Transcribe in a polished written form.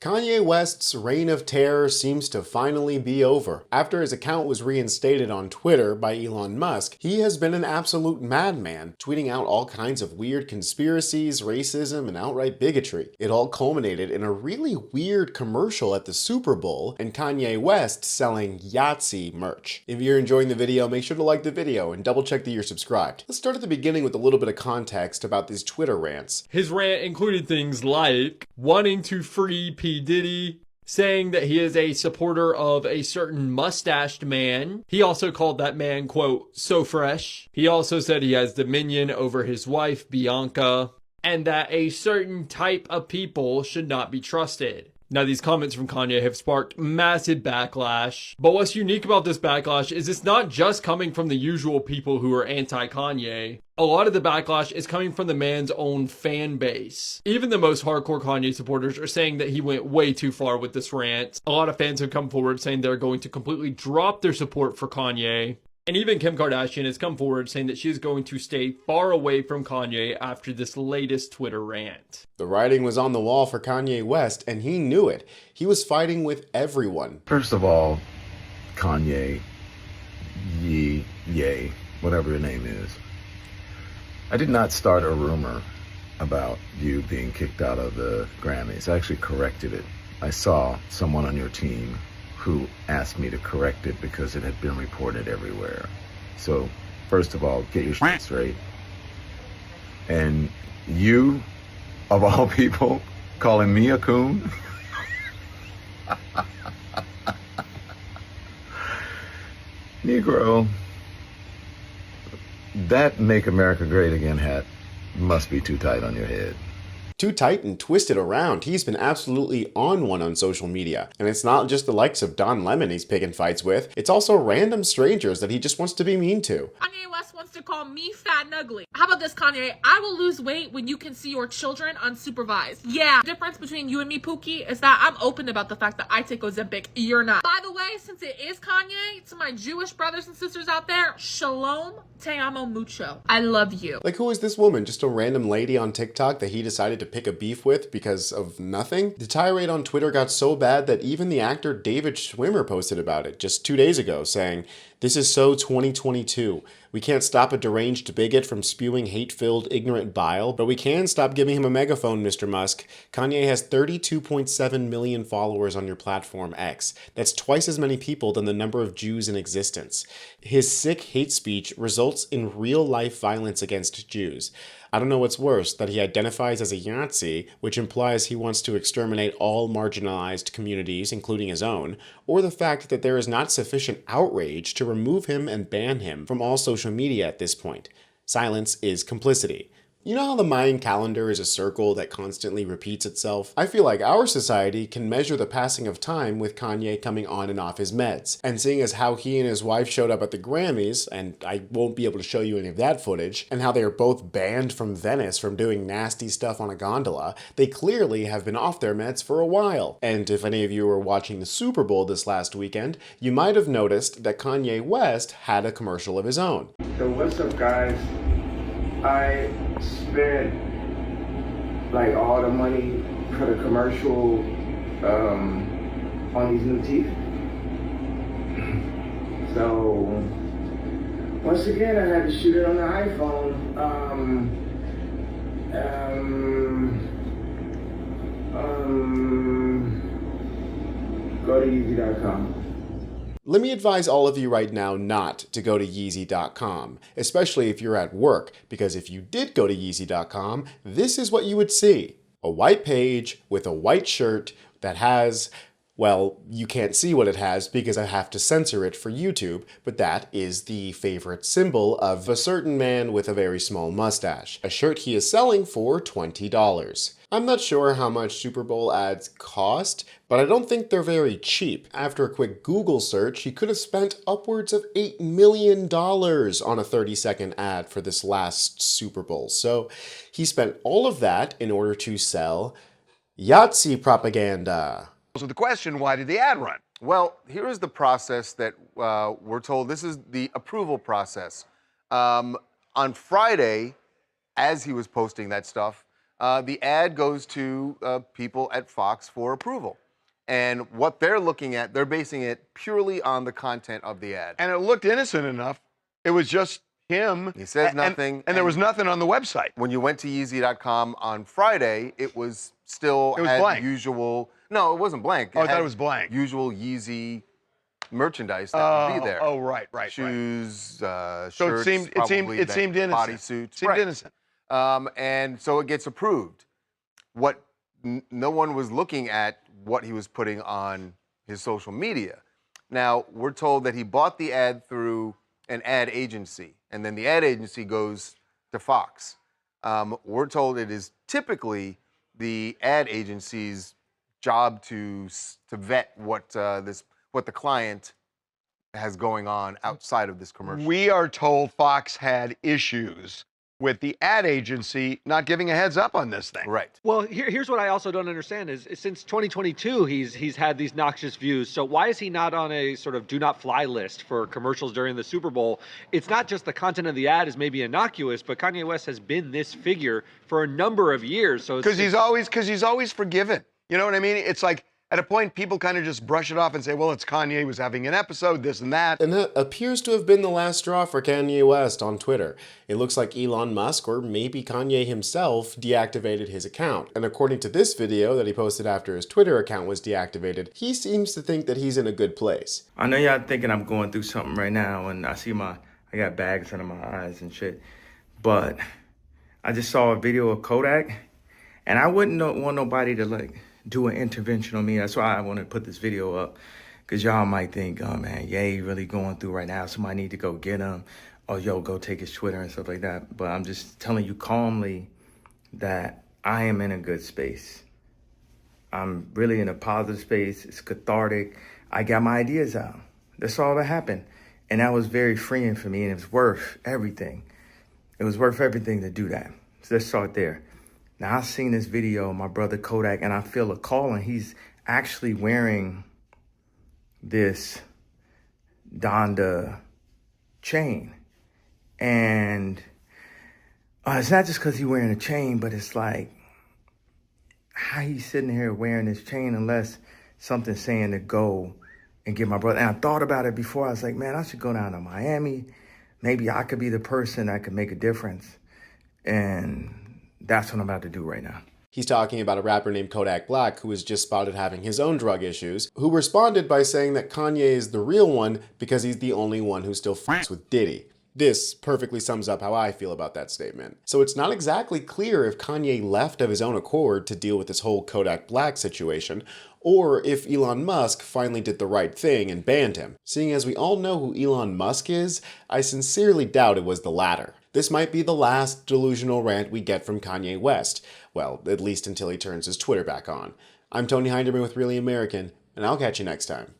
Kanye West's reign of terror seems to finally be over. After his account was reinstated on Twitter by Elon Musk, he has been an absolute madman, tweeting out all kinds of weird conspiracies, racism, and outright bigotry. It all culminated in a really weird commercial at the Super Bowl and Kanye West selling Yahtzee merch. If you're enjoying the video, make sure to like the video and double check that you're subscribed. Let's start at the beginning with a little bit of context about these Twitter rants. His rant included things like wanting to free P. Diddy, saying that he is a supporter of a certain mustached man. He also called that man, quote, so fresh. He also said he has dominion over his wife, Bianca, and that a certain type of people should not be trusted. Now, these comments from Kanye have sparked massive backlash, but what's unique about this backlash is it's not just coming from the usual people who are anti-Kanye. A lot of the backlash is coming from the man's own fan base. Even the most hardcore Kanye supporters are saying that he went way too far with this rant. A lot of fans have come forward saying they're going to completely drop their support for Kanye. And even Kim Kardashian has come forward saying that she's going to stay far away from Kanye after this latest Twitter rant. The writing was on the wall for Kanye West, and he knew it. He was fighting with everyone. First of all, Kanye, Ye, whatever your name is. I did not start a rumor about you being kicked out of the Grammys. I actually corrected it. I saw someone on your team who asked me to correct it because it had been reported everywhere. So, first of all, get your shit straight. And you, of all people, calling me a coon? Negro, that Make America Great Again hat must be too tight on your head. Too tight and twisted around. He's been absolutely on one on social media. And it's not just the likes of Don Lemon he's picking fights with, it's also random strangers that he just wants to be mean to. Kanye West wants to call me fat and ugly. How about this, Kanye? I will lose weight when you can see your children unsupervised. Yeah, the difference between you and me, Pookie, is that I'm open about the fact that I take Ozempic. You're not. By the way, since it is Kanye, to my Jewish brothers and sisters out there, shalom, te amo mucho. I love you. Like, who is this woman? Just a random lady on TikTok that he decided to pick a beef with because of nothing? The tirade on Twitter got so bad that even the actor David Schwimmer posted about it just 2 days ago, saying, "This is so 2022. We can't stop a deranged bigot from spewing hate-filled, ignorant bile, but we can stop giving him a megaphone, Mr. Musk. Kanye has 32.7 million followers on your platform X. That's twice as many people than the number of Jews in existence. His sick hate speech results in real-life violence against Jews. I don't know what's worse, that he identifies as a Yahtzee, which implies he wants to exterminate all marginalized communities, including his own, or the fact that there is not sufficient outrage to remove him and ban him from all social media at this point. Silence is complicity." You know how the Mayan calendar is a circle that constantly repeats itself? I feel like our society can measure the passing of time with Kanye coming on and off his meds. And seeing as how he and his wife showed up at the Grammys, and I won't be able to show you any of that footage, and how they are both banned from Venice from doing nasty stuff on a gondola, they clearly have been off their meds for a while. And if any of you were watching the Super Bowl this last weekend, you might have noticed that Kanye West had a commercial of his own. So what's up, guys? I spent like all the money for the commercial on these new teeth. So once again, I had to shoot it on the iPhone. Go to Yeezy.com. Let me advise all of you right now not to go to Yeezy.com, especially if you're at work, because if you did go to Yeezy.com, this is what you would see. A white page with a white shirt that has, well, you can't see what it has because I have to censor it for YouTube, but that is the favorite symbol of a certain man with a very small mustache. A shirt he is selling for $20. I'm not sure how much Super Bowl ads cost, but I don't think they're very cheap. After a quick Google search, he could have spent upwards of $8 million on a 30-second ad for this last Super Bowl. So he spent all of that in order to sell Yahtzee propaganda. So the question, why did the ad run? Well, here is the process that we're told. This is the approval process. On Friday, as he was posting that stuff, the ad goes to people at Fox for approval. And what they're looking at, they're basing it purely on the content of the ad. And it looked innocent enough. It was just him. He says nothing. And there was nothing on the website. When you went to Yeezy.com on Friday, it was still had blank. usual. No, it wasn't blank. Oh, I thought it was blank. Usual Yeezy merchandise that would be there. Oh, right. Shoes, shirts, So it seemed innocent. bodysuits. Seemed innocent. And so it gets approved. What no one was looking at what he was putting on his social media. Now, we're told that he bought the ad through an ad agency, and then the ad agency goes to Fox. We're told it is typically the ad agency's job to vet what the client has going on outside of this commercial. We are told Fox had issues with the ad agency not giving a heads up on this thing. Right. Well, here's what I also don't understand is since 2022, he's had these noxious views. So why is he not on a sort of do not fly list for commercials during the Super Bowl? It's not just the content of the ad is maybe innocuous, but Kanye West has been this figure for a number of years. So Because he's always forgiven. You know what I mean? It's like at a point people kind of just brush it off and say, well, it's Kanye, he was having an episode, this and that. And that appears to have been the last straw for Kanye West on Twitter. It looks like Elon Musk, or maybe Kanye himself, deactivated his account. And according to this video that he posted after his Twitter account was deactivated, he seems to think that he's in a good place. I know y'all thinking I'm going through something right now, and I got bags under my eyes and shit. But I just saw a video of Kodak, and I wouldn't want nobody to do an intervention on me. That's why I want to put this video up, because y'all might think, oh man, Ye really going through right now. Somebody need to go get him. Or yo, go take his Twitter and stuff like that. But I'm just telling you calmly that I am in a good space. I'm really in a positive space. It's cathartic. I got my ideas out. That's all that happened. And that was very freeing for me, and it was worth everything. It was worth everything to do that. So let's start there. Now, I've seen this video of my brother Kodak, and I feel a call, and he's actually wearing this Donda chain. And it's not just because he's wearing a chain, but it's like how he's sitting here wearing this chain unless something's saying to go and get my brother. And I thought about it before. I was like, man, I should go down to Miami. Maybe I could be the person that could make a difference. And that's what I'm about to do right now. He's talking about a rapper named Kodak Black who was just spotted having his own drug issues, who responded by saying that Kanye is the real one because he's the only one who still fucks with Diddy. This perfectly sums up how I feel about that statement. So it's not exactly clear if Kanye left of his own accord to deal with this whole Kodak Black situation, or if Elon Musk finally did the right thing and banned him. Seeing as we all know who Elon Musk is, I sincerely doubt it was the latter. This might be the last delusional rant we get from Kanye West. Well, at least until he turns his Twitter back on. I'm Tony Hinderman with Really American, and I'll catch you next time.